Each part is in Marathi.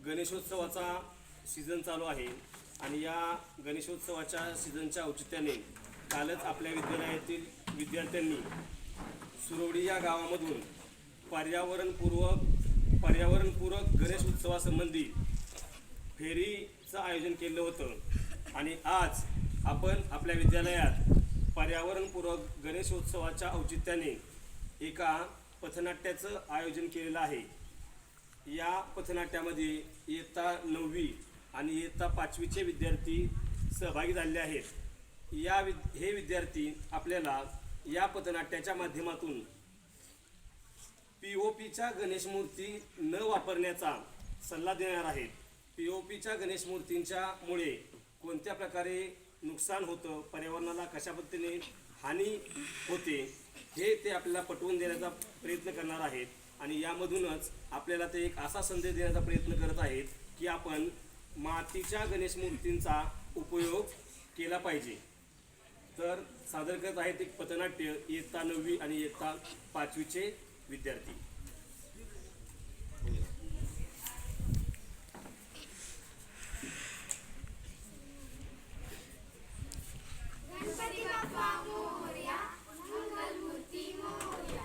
गणेशोत्सवाचा सीझन चालू आहे आणि या गणेशोत्सवाच्या सीझनच्या औचित्याने कालच आपल्या विद्यालयातील विद्यार्थ्यांनी सुरवडी या गावामधून पर्यावरणपूरक गणेश उत्सवासंबंधी फेरीचं आयोजन केलं होतं आणि आज आपण आपल्या विद्यालयात पर्यावरणपूरक गणेशोत्सवाच्या औचित्याने एका पथनाट्याचं आयोजन केलेलं आहे। या पथनाट्यामध्ये इयत्ता 9वी आणि इयत्ता 5वीचे विद्यार्थी सहभागी झालेले आहेत। हे विद्यार्थी आपल्याला या पथनाट्याच्या माध्यमातून POPच्या गणेश मूर्ती न वापरण्याचा सल्ला देणार आहेत। POPच्या गणेश मूर्तींच्यामुळे कोणत्या प्रकारे नुकसान होतं, पर्यावरणाला कशा पद्धतीने हानी होते हे ते आपल्याला पटवून देण्याचा प्रयत्न करणार आहेत आणि यामधूनच आपल्याला ते एक असा संदेश देण्याचा प्रयत्न करत आहेत की आपण मातीच्या गणेश मूर्तींचा उपयोग केला पाहिजे। तर सादर करत आहेत एक पथनाट्य इयत्ता 9वी आणि इयत्ता 5वीचे विद्यार्थी। गणपती बाप्पा मोरया, मंगलमूर्ती मोरया।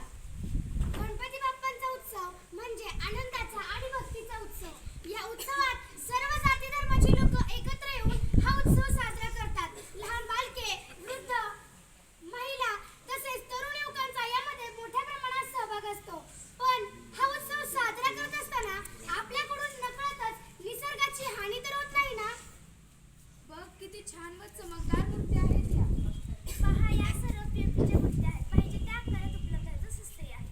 गणपती बाप्पांचा उत्सव म्हणजे आनंदाचा आणि भक्तीचा उत्सव। या उत्सवात सर्व जाती धर्माची लोक एकत्र येऊन हा उत्सव साजरा करतात। लहान बालके, वृद्ध, महिला तसेच तरुण युवकांचा यामध्ये मोठ्या प्रमाणात सहभाग असतो। पण हा उत्सव साजरा करत असताना आपल्याकडून नकळतच निसर्गाची हानी तर होत नाही ना? बघ किती छान व चमकदार मूर्ती आहेत या। पहा, या सर्व POPच्या मूर्त्या आहेत। पाहिजे त्या आकारात उपलब्ध आहेत, स्वस्तही आहेत।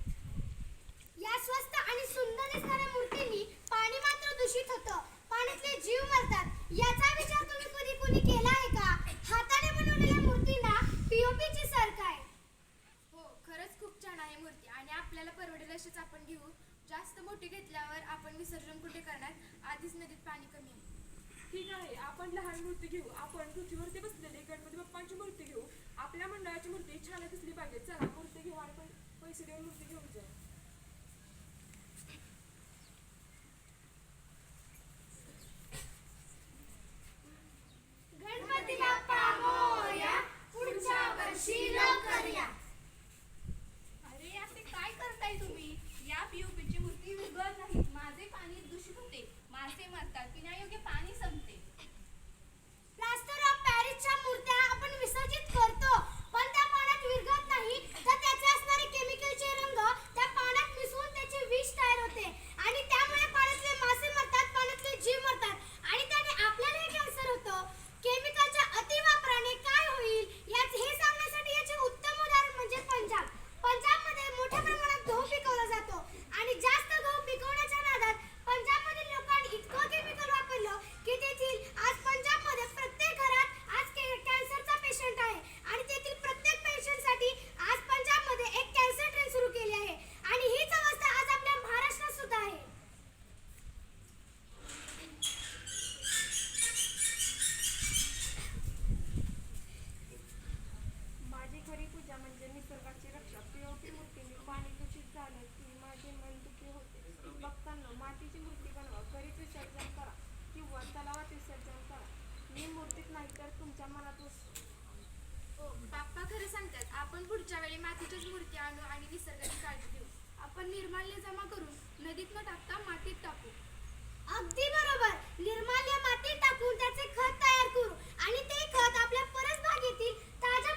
या स्वस्त आणि सुंदर दिसणाऱ्या मूर्तींनी पाणी मात्र दूषित होतं, पाण्यातले जीव मरतात। याचा विचार तुम्ही कधी कोणी केला आहे का? हाताने बनवलेल्या मूर्तींना POPची सर काय? हो, खरंच खूप छान आहे मूर्ती आणि आपल्याला परवडेल अशीच आपण घेऊ। जास्त मोठी घेतल्यावर आपण विसर्जन कुठे करणार? आधीच नदीत पाणी कमी आहे। ठीक आहे, आपण लहान मूर्ती घेऊ। आपण पृथ्वीवरती बसलेले गणपती बाप्पांची मूर्ती घेऊ। आपल्या मंडळाची मूर्ती छान दिसली पाहिजे। चला मूर्ती घेऊ आणि पैसे देऊन मूर्ती घेऊन जाऊ। गणपती बाप्पा मोरया, पुढच्या वर्षी लवकर या। अरे असे काय करताय तुम्ही? या POPची मूर्ती विरघळत नाही, माझे पाणी दूषित होते, मासे मरतात, पिण्यायोग्य पाणी संपते। प्लास्टर ऑफ पॅरिसच्या मूर्त्या आपण विसर्जित करतो, पण त्या पाण्यात विरघळत नाही, तर त्याचे असणारे केमिकलचे रंग त्या पाण्यात मिसळून त्याचे विष तयार होते आणि त्यामुळे पाण्यातले मासे मरतात, पाण्यातले जीव मरतात आणि त्याने आपल्यालाही कॅन्सर होतं। केमिकलच्या अतिवापराने काय होईल हे सांगण्यासाठी याचे उत्तम उदाहरण म्हणजे पंजाब। पंजाबमध्ये मोठ्या प्रमाणात गहू पिकवला जातो आणि जास्त गहू पिकवण्याच्या नादात पंजाबमधील लोकांनी इतकं केमिकल वापरलं की तेथील आज पंजाबमध्ये प्रत्येक घरात आज कॅन्सरचा पेशंट आहे आणि तेथील प्रत्येक पेशंटसाठी आज पंजाबमध्ये एक कॅन्सर ट्रेन सुरू केली आहे आणि हीच अवस्था आज आपल्या महाराष्ट्रात सुद्धा आहे। माझी खरी पूजा म्हणजे निसर्गाची रक्षा। POP मूर्तीने पाणी दूषित झालं की माझे मन दुखी होते। बघताना मातीची मूर्ती बनवा, घरीच विसर्जन करा किंवा तलावात विसर्जन करा। मी मूर्तीत नाही तर तुमच्या मनात बसतो। हो, बाप्पा खरं सांगतात। आपण पुढच्या वेळी मातीच्याच मूर्ती आणू आणि निसर्गाची काळजी घेऊ। आपण निर्माल्य जमा करून नदीत न टाकता मातीत टाकू। अगदी बरोबर। निर्माल्य मातीत टाकून त्याचे खत तयार करू आणि ते खत आपल्या परसबागेतील ताज्या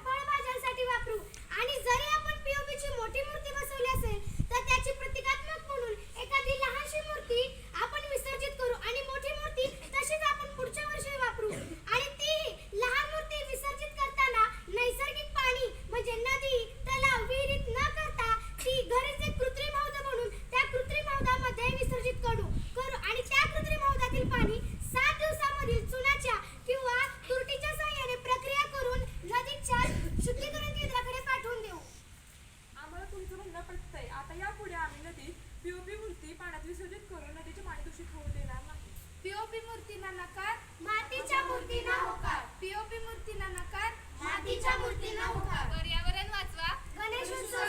फळभाज्यांसाठी वापरू आणि जरी आपण POPची मोठी मूर्ती बसवली असेल तर त्याची प्रतिकात्मक म्हणून एखादी लहानशी मूर्ती आपण विसर्जित करू आणि मोठी मूर्ती तशीच आपण पुढच्या वर्षी वापरू आणि तीही लहान मूर्ती विसर्जित करताना नैसर्गिक पाणी म्हणजे नदी, तलाव, विहिरीत न करता ती घरीच एक कृत्रिम हौद बनवून त्या कृत्रिम हौदामध्ये विसर्जित करू आणि त्या कृत्रिम हौदातील पाणी 7 दिवसामधील चुनाच्या किंवा तुरटीच्या सहाय्याने प्रक्रिया करून नदीच्या शुद्धीकरण केंद्राकडे पाठवून देऊ। आम्हाला तुमचं म्हणणं पटतंय। आता यापुढे आम्ही नदीत POP मूर्ती पाण्यात विसर्जित करून नदीचे पाणी दूषित होऊ देणार नाही। POP मूर्तींना नकार, मातीच्या मूर्तींना होकार। POP मूर्तींना नकार, मातीच्या मूर्तींना होकार। पर्यावरण वाचवा, गणेश उत्सव